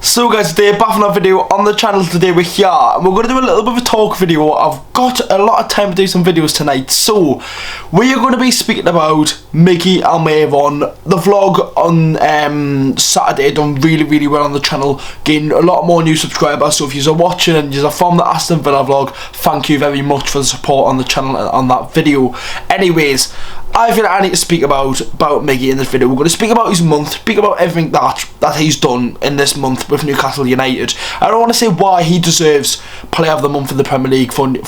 So guys, today back on a video on the channel. Today we're here and we're going to do a little bit of a talk video. I've got a lot of time to do some videos tonight, so we are going to be speaking about Miguel Almiron. The vlog on Saturday done really well on the channel, gained a lot more new subscribers. So if you're watching and you're from the Aston Villa vlog, thank you very much for the support on the channel and on that video. Anyways, I feel like I need to speak about Miggy in this video. We're going to speak about his month, speak about everything that he's done in this month with Newcastle United. I don't want to say why he deserves Player of the Month in the Premier League for the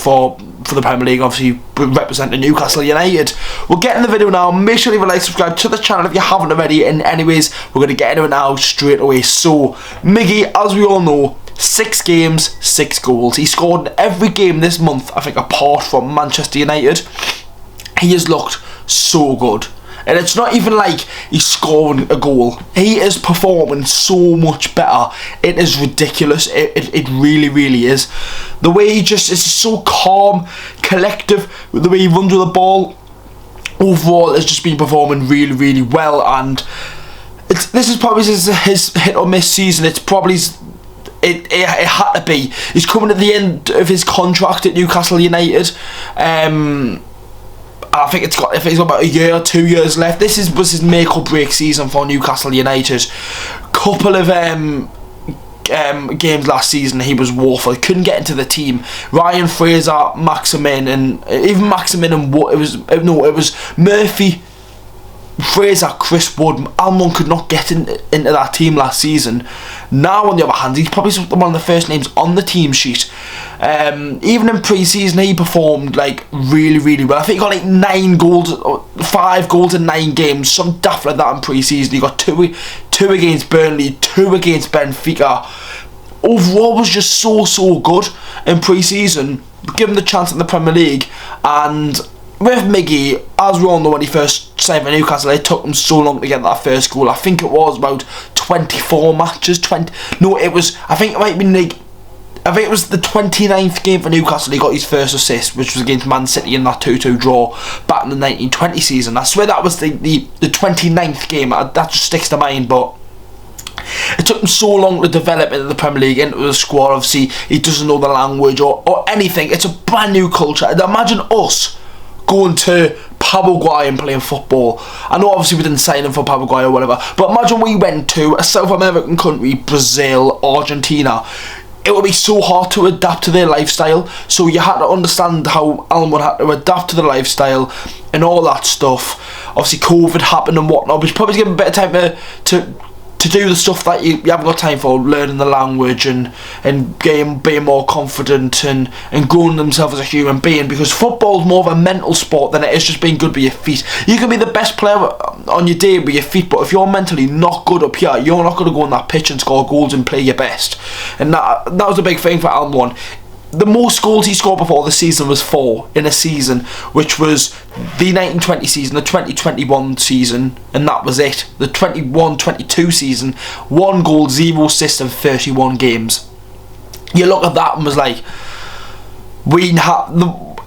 Premier League, obviously representing Newcastle United. We'll get in the video now. Make sure you leave a like, subscribe to the channel if you haven't already. And anyways, we're going to get into it now straight away. So, Miggy, as we all know, 6 games, 6 goals. He scored in every game this month, I think, apart from Manchester United. He has looked so good, and it's not even like he's scoring a goal. He is performing so much better. It is ridiculous. It really is. The way he just is so calm, collective, the way he runs with the ball, overall has just been performing really well. And this is probably his hit or miss season. It's probably it had to be. He's coming at the end of his contract at Newcastle United. I think he's got about a year or 2 years left. This was his make or break season for Newcastle United. Couple of games last season he was woeful. He couldn't get into the team. Ryan Fraser, Maximin, and even Maximin and Wood. It was Murphy, Fraser, Chris Wood. Almiron could not get into that team last season. Now, on the other hand, he's probably one of the first names on the team sheet. Even in pre-season, he performed like really well. I think he got like 9 goals, 5 goals in 9 games, some daft like that in pre-season. He got 2 against Burnley, 2 against Benfica. Overall, was just so good in pre-season. Give him the chance in the Premier League. And with Miggy, as we all know, when he first signed for Newcastle, it took him so long to get that first goal. I think it was about 24 matches. I think it was the 29th game for Newcastle he got his first assist, which was against Man City in that 2-2 draw back in the 1920 season. I swear that was the 29th game. That just sticks to mind. But it took him so long to develop into the Premier League, into the squad. Obviously, he doesn't know the language or anything. It's a brand new culture. Imagine us going to Paraguay and playing football. I know obviously we didn't sign him for Paraguay or whatever, but imagine we went to a South American country, Brazil, Argentina. It would be so hard to adapt to their lifestyle. So you had to understand how Almiron had to adapt to the lifestyle and all that stuff. Obviously COVID happened and whatnot, but he's probably given a bit of time to do the stuff that you haven't got time for, learning the language and being more confident and growing themselves as a human being, because football is more of a mental sport than it is just being good with your feet. You can be the best player on your day with your feet, but if you're mentally not good up here, you're not going to go on that pitch and score goals and play your best. And that was a big thing for Almiron. The most goals he scored before the season was 4 in a season, which was the 1920 season, the 2021 season, and that was it. The 21-22 season, 1 goal, 0 assists in 31 games. You look at that and was like,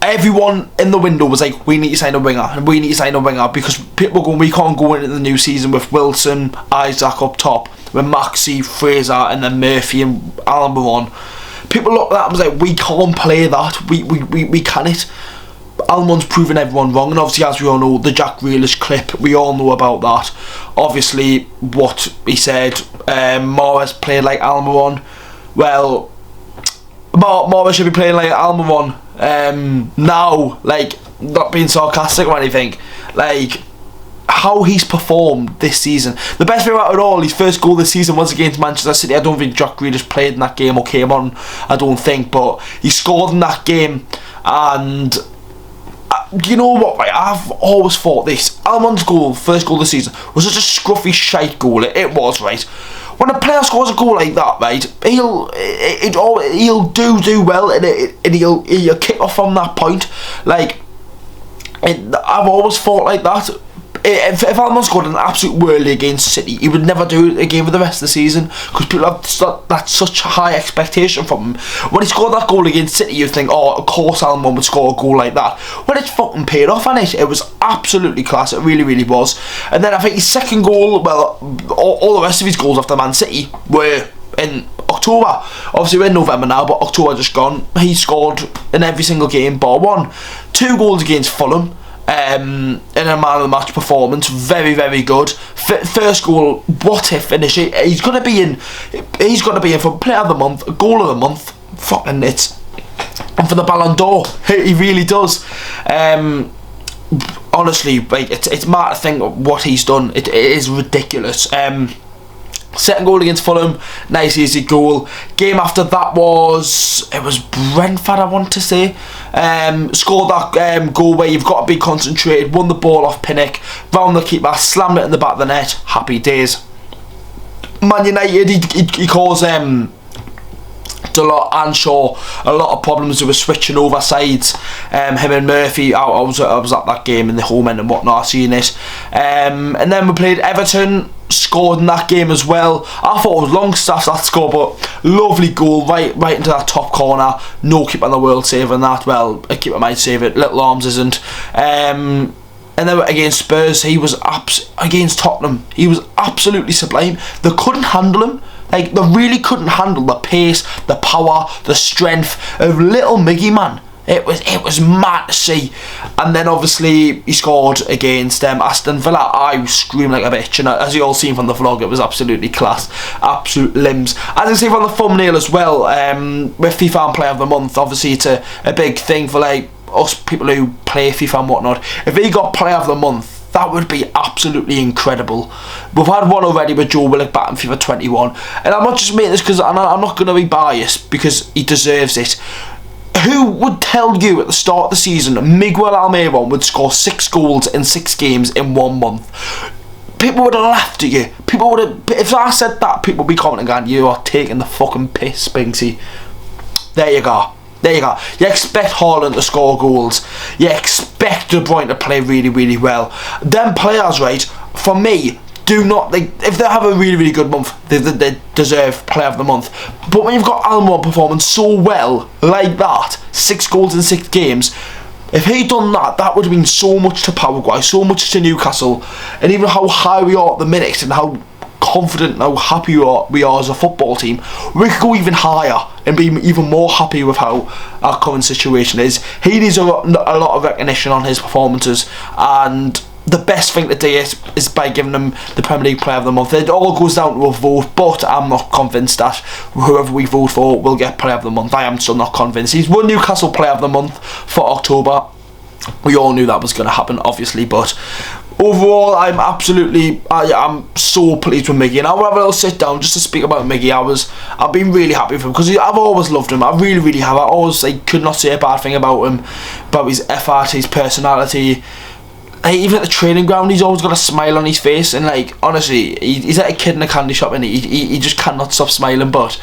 everyone in the window was like, we need to sign a winger, and we need to sign a winger, because people were going, we can't go into the new season with Wilson, Isaac up top, with Maxi, Fraser, and then Murphy and Almiron. People looked at that and was like, we can't play that. We can't. Almiron's proven everyone wrong, and obviously, as we all know, the Jack Grealish clip, we all know about that. Obviously, what he said, Mahrez played like Almiron. Well, Mahrez should be playing like Almiron now, like, not being sarcastic or anything. Like, how he's performed this season. The best thing about it all, his first goal this season was against Manchester City. I don't think Jack Grealish played in that game or came on, I don't think, but he scored in that game. And you know what, right? I've always thought this. Almiron's goal, first goal this season, was such a scruffy shite goal. It was, right? When a player scores a goal like that, right, he'll do well, and he'll kick off from that point. Like, I've always thought like that. If Almiron scored an absolute whirly against City, he would never do it again for the rest of the season, because people have that's such a high expectation from him. When he scored that goal against City, you think, oh, of course Almiron would score a goal like that. Well, it's fucking paid off, and it was absolutely class. It really was. And then I think his second goal, well, all the rest of his goals after Man City were in October. Obviously we're in November now, but October just gone. He scored in every single game bar one. 2 goals against Fulham in a man of the match performance. Very, very good. First goal, what a finish. He's going to be in for player of the month, goal of the month, fucking it, and for the Ballon d'Or. He really does. Honestly, like, it's mad to think what he's done. It is ridiculous. Second goal against Fulham, nice easy goal. Game after that was Brentford, I want to say. Scored that goal where you've got to be concentrated. Won the ball off Pinnock, round the keeper, slammed it in the back of the net. Happy days. Man United, he caused Delort and Shaw a lot of problems. They were switching over sides. Him and Murphy. I was at that game in the home end and whatnot. I seen it. And then we played Everton. Scored in that game as well. I thought it was Longstaff that score, but lovely goal right into that top corner. No keeper in the world saving that. Well, a keeper might save it. Little Arms isn't. And then against Spurs, he was against Tottenham. He was absolutely sublime. They couldn't handle him. Like, they really couldn't handle the pace, the power, the strength of little Miggy, man. It was mad to see. And then obviously he scored against Aston Villa. I was screaming like a bitch, and as you all seen from the vlog, it was absolutely class. Absolute limbs. As you see from the thumbnail as well, with FIFA Player of the Month, obviously it's a big thing for like us people who play FIFA and whatnot. If he got Player of the Month, that would be absolutely incredible. We've had one already with Joe Willock back in FIFA 21, and I'm not just making this because I'm not going to be biased, because he deserves it. Who would tell you at the start of the season Miguel Almiron would score 6 goals in 6 games in 1 month? People would have laughed at you. People would have, if I said that, people would be commenting going, you are taking the fucking piss, Binksy. There you go. There you go. You expect Haaland to score goals. You expect De Bruyne to play really, really well. Them players, right, for me, do not, if they have a really, really good month, they deserve Player of the Month. But when you've got Almiron performing so well like that, 6 goals in 6 games, if he'd done that, that would have been so much to Paraguay, so much to Newcastle, and even how high we are at the minute and how confident and how happy we are as a football team, we could go even higher and be even more happy with how our current situation is. He needs a lot of recognition on his performances, and the best thing to do is by giving him the Premier League Player of the Month. It all goes down to a vote, but I'm not convinced that whoever we vote for will get Player of the Month. I am still not convinced. He's won Newcastle Player of the Month for October. We all knew that was going to happen, obviously, but overall, I'm so pleased with Miggy, and I'll have a little sit down just to speak about Miggy. I've been really happy with him because I've always loved him. I really, really have. I always could not say a bad thing about him, about his effort, his personality. Even at the training ground, he's always got a smile on his face, and like, honestly, he's like a kid in a candy shop, and he just cannot stop smiling. But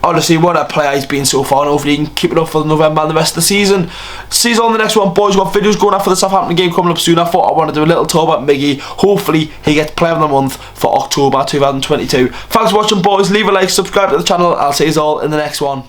honestly, what a player he's been so far, and hopefully he can keep it up for November and the rest of the season. See you on the next one, boys. We've got videos going out for the Southampton game coming up soon. I thought I wanted to do a little talk about Miggy. Hopefully he gets Player of the Month for October 2022. Thanks for watching, boys. Leave a like, subscribe to the channel. I'll see you all in the next one.